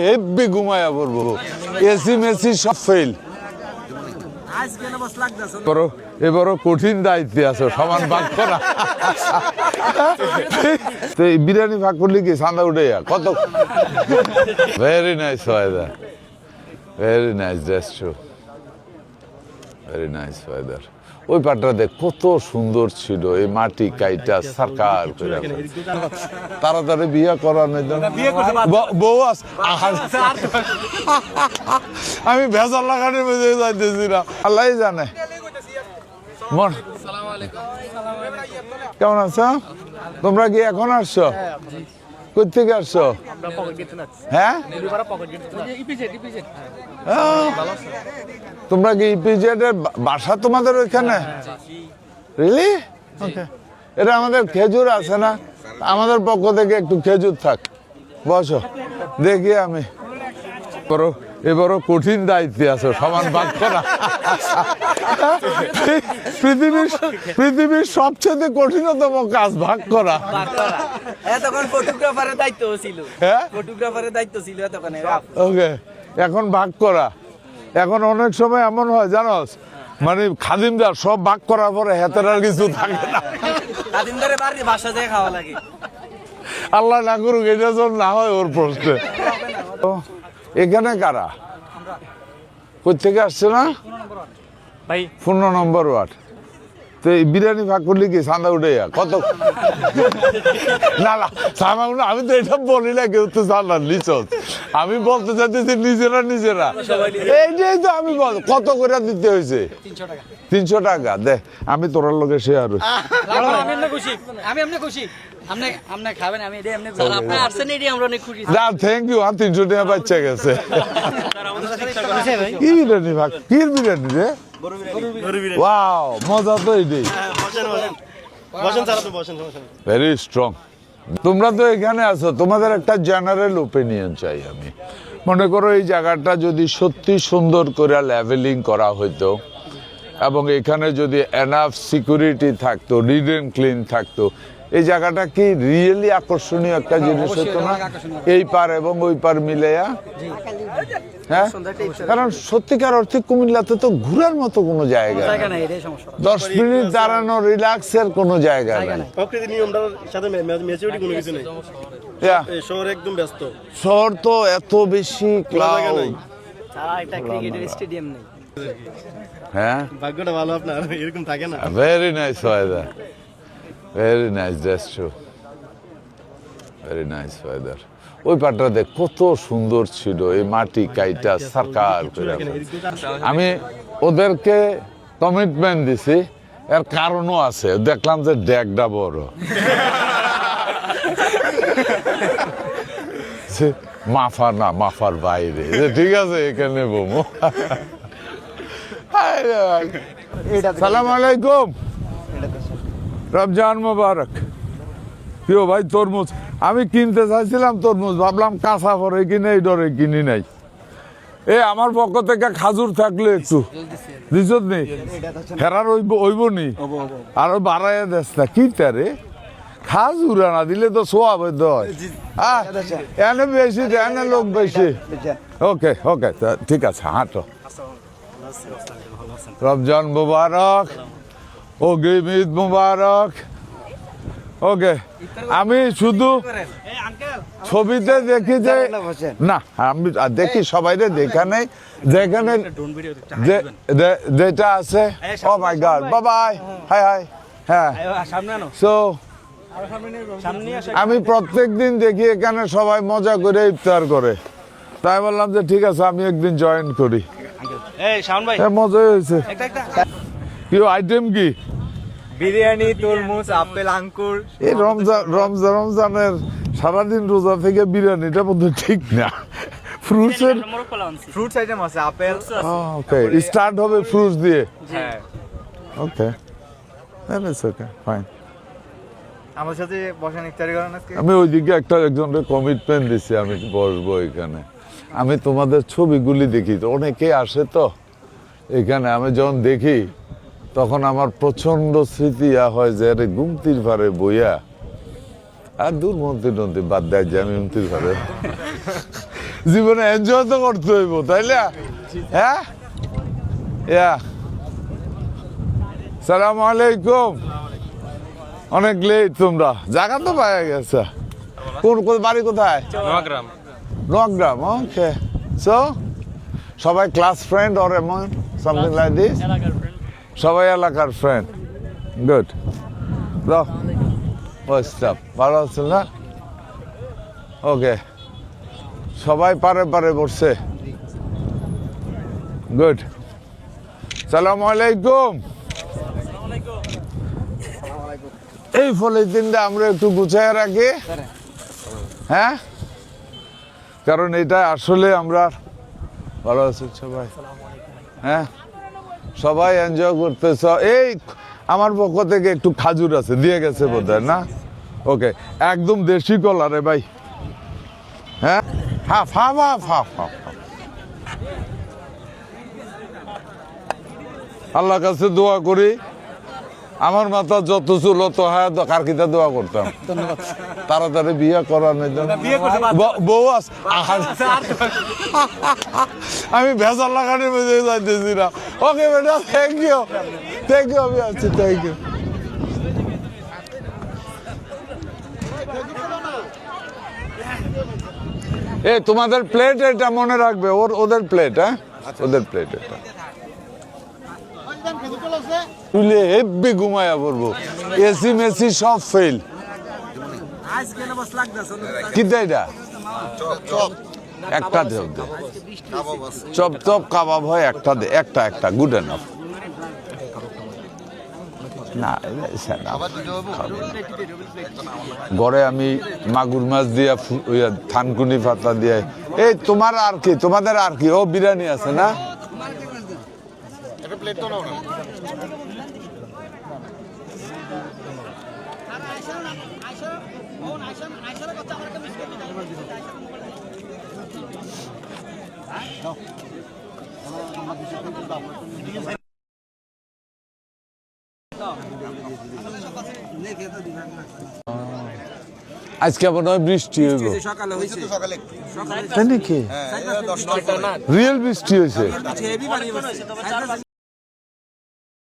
হেব্বি ঘুমায়া পড়বো, AC Messi সব fail. এবারও কঠিন দায়িত্বে আছো, সমান ভাগ করা। তো এই বিরিয়ানি ভাগ করলে কি চাঁদা উঠে কত? Very nice weather, very nice, that's true, very nice weather. ওই পাটটা দেখ কত সুন্দর ছিল, এই মাটি কাইটা সরকার করে। তাড়াতাড়ি বিয়ে করানোর জন্য বউ আছে। আমি ভেজাল লাগানোর মধ্যে যাইতেছি না, আল্লাহ জানে। কেমন আছো? তোমরা কি এখন আসছো? কই থেকে আসছো? হ্যাঁ, তোমরা কি ইপিজেড এর বাসা তোমাদের ওইখানে? রিয়েলি? ওকে। এটা আমাদের খেজুর আছে না, আমাদের পক্ষ থেকে একটু খেজুর থাক। বসো, দেখি আমি। এবারও কঠিন দায়িত্বে আছো, সমান ভাগ করা। পৃথিবীর সবচেয়ে কঠিনতম কাজ ভাগ করা। তখন ফটোগ্রাফারের দায়িত্ব ছিল। হ্যাঁ, ফটোগ্রাফারের দায়িত্ব ছিল তখন। ওকে, এখন ভাগ করা। এখন অনেক সময় এমন হয় জানোস, মানে খাদিমদার সব ভাগ করার পরে হাতের আর কিছু থাকে না। খাদিমদারের বাড়িতে বাসা যেয়ে খাওয়া লাগে। আল্লাহ না করুক এটা যেন না হয় ওর প্রশ্নে। এখানে কারা? কই থেকে আসছে না ভাই? 15 নম্বর ওয়ার্ড। তো এই বিরিয়ানি ভাগ করলে কি চাঁদা উঠে কত? না না, আমি তো এটা বলি না, কেউ তো চাঁদা নিচ। আমি বলতে চাইতেছি নিজেরা। এইটাই তো আমি বল, কত করে দিতে হয়েছে? 300 টাকা। দেখ আমি তোরার লোকে শেয়ার। থ্যাংক ইউ, 300 টাকা বাচ্চা গেছে। কি বিরিয়ানি ভাগ, কি বিরিয়ানি রে? ওয়াও, মজা তো এইটাই। Very strong. তোমরা তো এখানে আছো, তোমাদের একটা জেনারেল ওপিনিয়ন চাই আমি। মনে করো এই জায়গাটা যদি সত্যি সুন্দর করে লেভেলিং করা হইতো এবং এখানে যদি এনাফ সিকিউরিটি থাকতো, নিট এন্ড ক্লিন থাকতো, এই জায়গাটা কি রিয়েলি আকর্ষণীয় একটা জিনিস হতো না? এই পার এবং ওই পার মিলেয়া। হ্যাঁ, কারণ সত্যিকার অর্থে কুমিল্লাতে তো ঘোরার মতো কোনো জায়গা নেই, 10 মিনিট দাঁড়ানো রিল্যাক্সের কোনো জায়গা নেই। শহর তো এত বেশি ক্লাউড। হ্যাঁ, ভাগ্যটা ভালো আপনার, এরকম থাকে না। Very nice weather, very nice, that's true, very nice weather. ওই পাটটা দেখ কত সুন্দর ছিল, এই মাটি কাইটা সরকার করে। আমি ওদেরকে কমিটমেন্ট দিছি, এর কারণও আছে। দেখলাম যে ডেকটা বড়, মাফা না মাফার বাইরে। ঠিক আছে, এখানে বমো। সালাম আলাইকুম, রমজান মোবারক। কেউ ভাই তরমুজ আমি কিনতে চাইছিলাম, তরমুজ ভাবলাম কাঁচা পরে কিনে এই ডরে কিনি নাই। এ আমার পক্ষ থেকে খাজুর থাকলে একটু দিছত নেই, ফেরার ওইব নি, আরো বাড়াইয়া দেস না কি তারে। খাজুর না দিলে তো সোয়াব হয়, এনে বেশি এনে লোক বেশি। ওকে ওকে, ঠিক আছে, হাঁটো। রমজান মুবারক, অগ্রিম ঈদ মুবারক। ওকে, আমি শুধু ছবিতে দেখি যে না, আমি দেখি সবাইরে দেখা নেই, যেখানে যেটা আছে। Oh my god, bye bye, hi hi. হ্যাঁ, সো আমি প্রত্যেকদিন দেখি এখানে সবাই মজা করে ইফতার করে, তাই বললাম যে ঠিক আছে আমি একদিন জয়েন করি। মজাই হয়েছে। কি আইটেম কি? বিরিয়ানি, তরমুজ, আপেল, আঙ্কুর। এই রমজানের সারাদিন রোজা থেকে বিরিয়ানিটা বোধ ঠিক না। ফ্রুটস আইটেম আছে, আপেল। ওকে, স্টার্ট হবে ফ্রুটস দিয়ে। ওকে, ওকে, ফাইন। আমার সাথে বসেন, ইফতারি করেন আজকে। আমি ওইদিকে একজনের কমিটমেন্ট দিছি, আমি বসবো এখানে। আমি তোমাদের ছবিগুলি দেখি তো, অনেকে আসে তো এখানে। আমি যখন দেখি তখন আমার প্রচন্ড স্মৃতি হয় যে আরে গুমতির পারে বইয়া আর দূর মন্ত্রী বাদ দেয় যে আমি গুমতির পারে জীবনে এনজয় তো করতে হইব, তাইলে? হ্যাঁ, ইয়া। সালাম আলাইকুম। অনেক লেট তোমরা, জায়গা তো পাওয়া গেছে। বাড়ি কোথায়? নোয়াগ্রাম। নগরাম, ওকে। সো সবাই ক্লাস ফ্রেন্ড অর এমন সামথিং লাইক দিস? সবাই এলাকার ফ্রেন্ড। গুড। ভালো আছেন না? ওকে, সবাই পারে পারে বসছে। গুড। সালাম আলাইকুম। এই পলিথিনটা আমরা একটু গুছিয়ে রাখি, হ্যাঁ, কারণ এটা আসলে আমরা ভালো আছি সবাই, হ্যাঁ, সবাই এনজয় করতেছ। এই আমার পক্ষ থেকে একটু খাজুর আছে, দিয়ে গেছে বোধহয়, না? ওকে, একদম দেশি কলা রে ভাই, হ্যাঁ। Half half half half half. আল্লাহর কাছে দোয়া করি আমার মাথা যত চুল তো হ্যাঁ কারকিটা দোয়া করতাম তাড়াতাড়ি বিয়ে করানোর জন্য। বউ আছে, আমি ভেজাল লাগানোর মধ্যে যাইতেছি না। ওকে বেটা, থ্যাংক ইউ, থ্যাংক ইউ, আমি আছি, থ্যাংক ইউ। এই তোমাদের প্লেট এটা মনে রাখবে, ওদের প্লেট, হ্যাঁ, ওদের প্লেট এটা। তুলে হেব্বি ঘুমায়া পড়বো, এসি মেসি সব ফেল। কিতা এটা? একটা দেও দে, চপ চপ কাবাব হয় একটা দে, একটা একটা গুড এনাফ। না ঘরে আমি মাগুর মাছ দিয়া থানকুনি পাতা দিয়ে। এই তোমার আর কি, তোমাদের আর কি? ও বিরিয়ানি আছে না? আজকে মনে হয় বৃষ্টি হইব, তাই নাকি? রিয়েল বৃষ্টি হয়েছে।